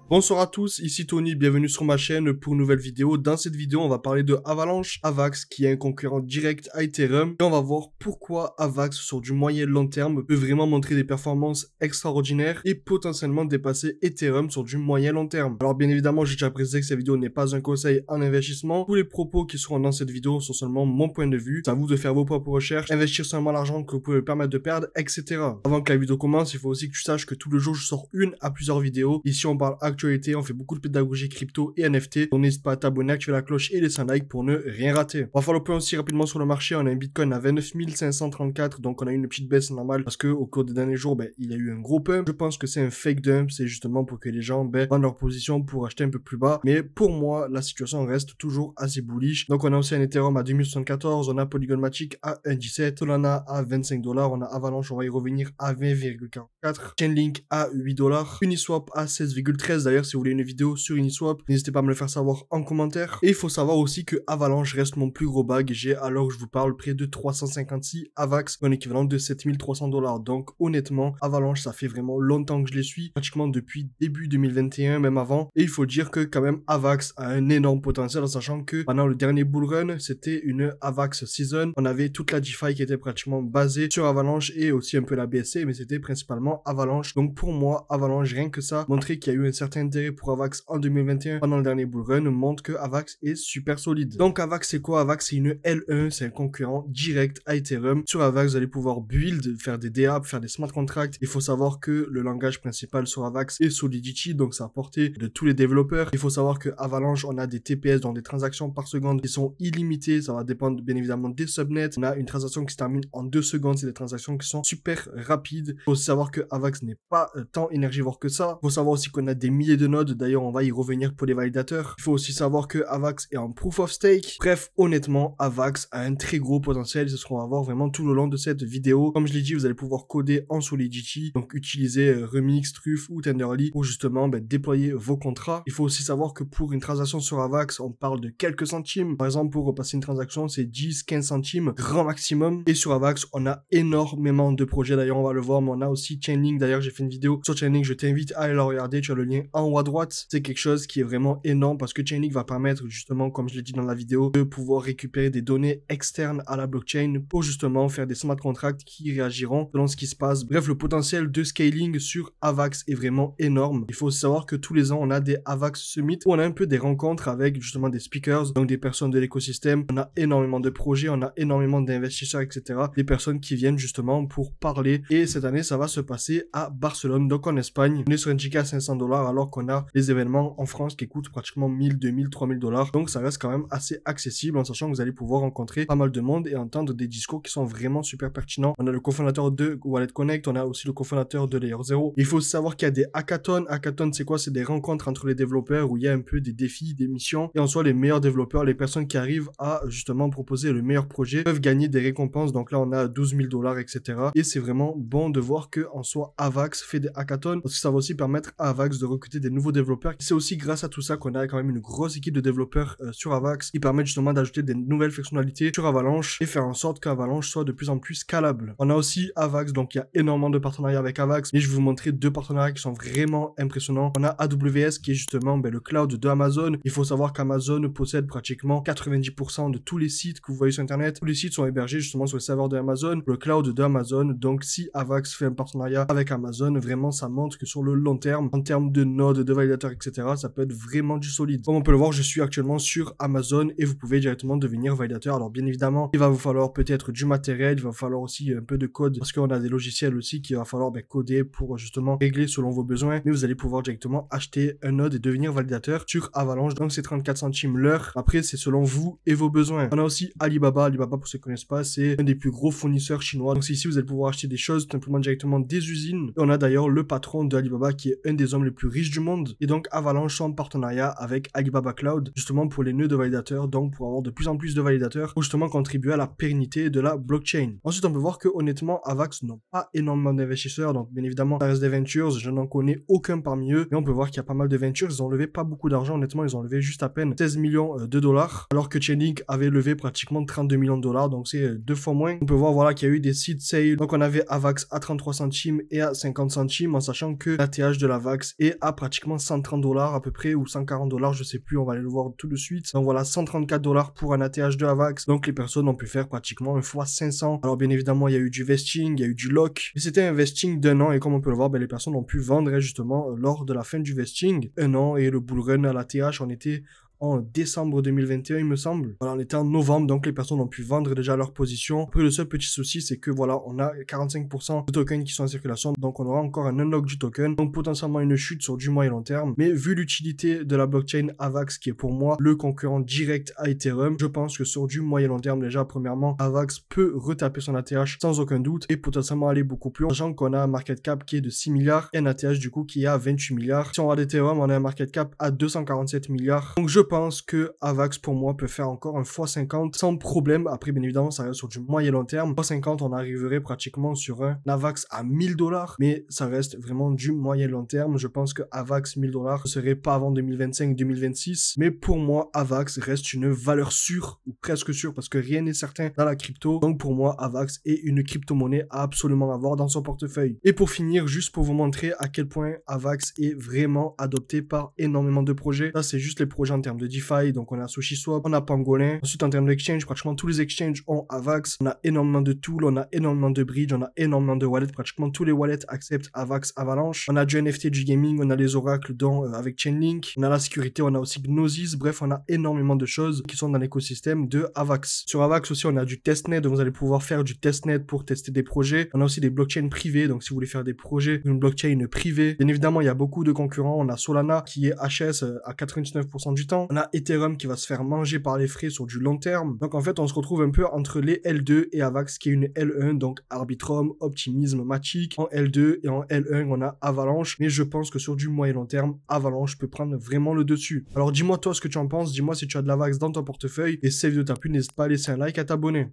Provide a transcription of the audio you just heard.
Bonsoir à tous, ici Tony, bienvenue sur ma chaîne pour une nouvelle vidéo. Dans cette vidéo, on va parler de Avalanche, Avax qui est un concurrent direct à Ethereum. Et on va voir pourquoi Avax sur du moyen long terme peut vraiment montrer des performances extraordinaires et potentiellement dépasser Ethereum sur du moyen long terme. Alors bien évidemment, j'ai déjà précisé que cette vidéo n'est pas un conseil en investissement. Tous les propos qui seront dans cette vidéo sont seulement mon point de vue. C'est à vous de faire vos propres recherches, investir seulement l'argent que vous pouvez me permettre de perdre, etc. Avant que la vidéo commence, il faut aussi que tu saches que tous les jours, je sors une à plusieurs vidéos. Ici, on parle actualité, on fait beaucoup de pédagogie crypto et NFT. Donc n'hésite pas à t'abonner, activer la cloche et laisser un like pour ne rien rater. On va faire le point aussi rapidement sur le marché. On a un Bitcoin à 29 534, donc on a eu une petite baisse normale parce que au cours des derniers jours, il y a eu un gros pump. Je pense que c'est un fake dump, c'est justement pour que les gens vendent leur position pour acheter un peu plus bas. Mais pour moi, la situation reste toujours assez bullish. Donc on a aussi un Ethereum à 2074, on a Polygon Matic à 1,17, Solana à 25 $, on a Avalanche, on va y revenir à 20,44, Chainlink à 8 $, Uniswap à 16,13. D'ailleurs, si vous voulez une vidéo sur Uniswap, n'hésitez pas à me le faire savoir en commentaire. Et il faut savoir aussi que Avalanche reste mon plus gros bag. J'ai, à l'heure où je vous parle, près de 356 Avax, un équivalent de 7300 $. Donc honnêtement, Avalanche, ça fait vraiment longtemps que je les suis, pratiquement depuis début 2021, même avant. Et il faut dire que quand même, Avax a un énorme potentiel, en sachant que pendant le dernier bull run, c'était une Avax season. On avait toute la DeFi qui était pratiquement basée sur Avalanche et aussi un peu la BSC, mais c'était principalement Avalanche. Donc pour moi, Avalanche, rien que ça, montrer qu'il y a eu un certain intérêt pour Avax en 2021 pendant le dernier bull run montre que Avax est super solide. Donc Avax, c'est quoi? Avax, c'est une L1, c'est un concurrent direct à Ethereum. Sur Avax, vous allez pouvoir build, faire des dApps, faire des smart contracts. Il faut savoir que le langage principal sur Avax est Solidity, donc c'est à portée de tous les développeurs. Il faut savoir que Avalanche, on a des TPS, donc des transactions par seconde qui sont illimitées. Ça va dépendre bien évidemment des subnets. On a une transaction qui se termine en 2 secondes. C'est des transactions qui sont super rapides. Il faut aussi savoir que Avax n'est pas tant énergivore que ça. Il faut savoir aussi qu'on a des milliers de nodes. D'ailleurs, on va y revenir pour les validateurs. Il faut aussi savoir que Avax est en proof of stake. Bref, honnêtement, Avax a un très gros potentiel. C'est ce qu'on va voir vraiment tout le long de cette vidéo. Comme je l'ai dit, vous allez pouvoir coder en Solidity, donc utiliser Remix, Truth ou Tenderly pour justement déployer vos contrats. Il faut aussi savoir que pour une transaction sur Avax, on parle de quelques centimes. Par exemple, pour repasser une transaction, c'est 10, 15 centimes, grand maximum. Et sur Avax, on a énormément de projets. D'ailleurs, on va le voir, mais on a aussi Chainlink. D'ailleurs, j'ai fait une vidéo sur Chainlink. Je t'invite à aller la regarder. Tu as le lien en haut à droite. C'est quelque chose qui est vraiment énorme parce que Chainlink va permettre justement, comme je l'ai dit dans la vidéo, de pouvoir récupérer des données externes à la blockchain pour justement faire des smart contracts qui réagiront selon ce qui se passe. Bref, le potentiel de scaling sur Avax est vraiment énorme. Il faut aussi savoir que tous les ans, on a des Avax Summit où on a un peu des rencontres avec justement des speakers, donc des personnes de l'écosystème. On a énormément de projets, on a énormément d'investisseurs, etc. Des personnes qui viennent justement pour parler. Et cette année, ça va se passer à Barcelone, donc en Espagne. On est sur un ticket à 500 $, alors qu'on a les événements en France qui coûtent pratiquement 1000, 2000, 3000 $. Donc ça reste quand même assez accessible en sachant que vous allez pouvoir rencontrer pas mal de monde et entendre des discours qui sont vraiment super pertinents. On a le cofondateur de Wallet Connect, on a aussi le cofondateur de Layer 0. Il faut aussi savoir qu'il y a des hackathons. Hackathons, c'est quoi? C'est des rencontres entre les développeurs où il y a un peu des défis, des missions. Et en soi, les meilleurs développeurs, les personnes qui arrivent à justement proposer le meilleur projet peuvent gagner des récompenses. Donc là, on a 12 000 $, etc. Et c'est vraiment bon de voir que en soi, Avax fait des hackathons parce que ça va aussi permettre à Avax de recruter des nouveaux développeurs. C'est aussi grâce à tout ça qu'on a quand même une grosse équipe de développeurs sur Avax qui permettent justement d'ajouter des nouvelles fonctionnalités sur Avalanche et faire en sorte qu'Avalanche soit de plus en plus scalable. On a aussi Avax, donc il y a énormément de partenariats avec Avax, mais je vais vous montrer 2 partenariats qui sont vraiment impressionnants. On a AWS qui est justement le cloud de Amazon. Il faut savoir qu'Amazon possède pratiquement 90% de tous les sites que vous voyez sur Internet. Tous les sites sont hébergés justement sur le serveur de Amazon, le cloud de Amazon. Donc si Avax fait un partenariat avec Amazon, vraiment ça montre que sur le long terme, en termes de nodes, de validateurs, etc., ça peut être vraiment du solide. Comme on peut le voir, je suis actuellement sur Amazon et vous pouvez directement devenir validateur. Alors bien évidemment, il va vous falloir peut-être du matériel, il va falloir aussi un peu de code parce qu'on a des logiciels aussi qu'il va falloir coder pour justement régler selon vos besoins. Mais vous allez pouvoir directement acheter un node et devenir validateur sur Avalanche. Donc c'est 34 centimes l'heure. Après, c'est selon vous et vos besoins. On a aussi Alibaba. Alibaba, pour ceux qui ne connaissent pas, c'est un des plus gros fournisseurs chinois. Donc c'est ici vous allez pouvoir acheter des choses tout simplement directement des usines. Et on a d'ailleurs le patron de Alibaba qui est un des hommes les plus riches du monde. Et donc Avalanche sont en partenariat avec Alibaba Cloud justement pour les nœuds de validateurs, donc pour avoir de plus en plus de validateurs pour justement contribuer à la pérennité de la blockchain. Ensuite, on peut voir que honnêtement, Avax n'ont pas énormément d'investisseurs, donc bien évidemment, ça reste des ventures, je n'en connais aucun parmi eux, mais on peut voir qu'il y a pas mal de ventures, ils ont levé pas beaucoup d'argent, honnêtement, ils ont levé juste à peine 16 millions de dollars, alors que Chainlink avait levé pratiquement 32 millions de dollars, donc c'est 2 fois moins. On peut voir voilà qu'il y a eu des seed sales, donc on avait Avax à 33 centimes et à 50 centimes, en sachant que l'ATH de l'Avax est à pratiquement 130 $ à peu près, ou 140 $, je sais plus, on va aller le voir tout de suite. Donc voilà, 134 $ pour un ATH de Avax. Donc les personnes ont pu faire pratiquement 1 fois 500. Alors bien évidemment, il y a eu du vesting, il y a eu du lock. Et c'était un vesting d'1 an, et comme on peut le voir, les personnes ont pu vendre justement lors de la fin du vesting. 1 an, et le bull run à l'ATH, on était en décembre 2021, il me semble. Voilà, on était en novembre, donc les personnes ont pu vendre déjà leur position. Après, le seul petit souci, c'est que voilà, on a 45% de tokens qui sont en circulation, donc on aura encore un unlock du token, donc potentiellement une chute sur du moyen long terme. Mais vu l'utilité de la blockchain Avax, qui est pour moi le concurrent direct à Ethereum, je pense que sur du moyen long terme, déjà, premièrement, Avax peut retaper son ATH sans aucun doute et potentiellement aller beaucoup plus haut, sachant qu'on a un market cap qui est de 6 milliards et un ATH du coup qui est à 28 milliards. Si on regarde Ethereum, on a un market cap à 247 milliards. Donc je pense que Avax pour moi peut faire encore un x50 sans problème. Après bien évidemment ça reste sur du moyen long terme. x50 on arriverait pratiquement sur un Avax à 1000 $, mais ça reste vraiment du moyen long terme. Je pense que Avax 1000 $ ce serait pas avant 2025-2026, mais pour moi Avax reste une valeur sûre ou presque sûre parce que rien n'est certain dans la crypto. Donc pour moi Avax est une crypto-monnaie à absolument avoir dans son portefeuille. Et pour finir, juste pour vous montrer à quel point Avax est vraiment adopté par énormément de projets. Là c'est juste les projets en termes de DeFi. Donc on a SushiSwap, on a Pangolin. Ensuite en termes d'exchange, pratiquement tous les exchanges ont Avax. On a énormément de tools, on a énormément de bridge, on a énormément de wallets. Pratiquement tous les wallets acceptent Avax Avalanche. On a du NFT, du gaming, on a les oracles dont avec Chainlink. On a la sécurité, on a aussi Gnosis. Bref, on a énormément de choses qui sont dans l'écosystème de Avax. Sur Avax aussi, on a du testnet. Donc vous allez pouvoir faire du testnet pour tester des projets. On a aussi des blockchains privées. Donc si vous voulez faire des projets, une blockchain privée. Bien évidemment, il y a beaucoup de concurrents. On a Solana qui est HS à 99% du temps. On a Ethereum qui va se faire manger par les frais sur du long terme. Donc en fait, on se retrouve un peu entre les L2 et Avax qui est une L1, donc Arbitrum, Optimism, Matic. En L2 et en L1, on a Avalanche. Mais je pense que sur du moyen long terme, Avalanche peut prendre vraiment le dessus. Alors dis-moi toi ce que tu en penses, dis-moi si tu as de l'Avax dans ton portefeuille et save de ta pub, n'hésite pas à laisser un like, à t'abonner.